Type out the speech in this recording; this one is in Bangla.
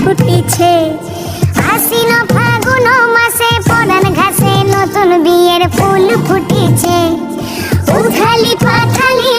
ফুটিছে। আশ্বিন ফাগুন মাসে পরাণ ঘাসে নতুন বিয়ের ফুল ফুটিছে। উথালি পাথালি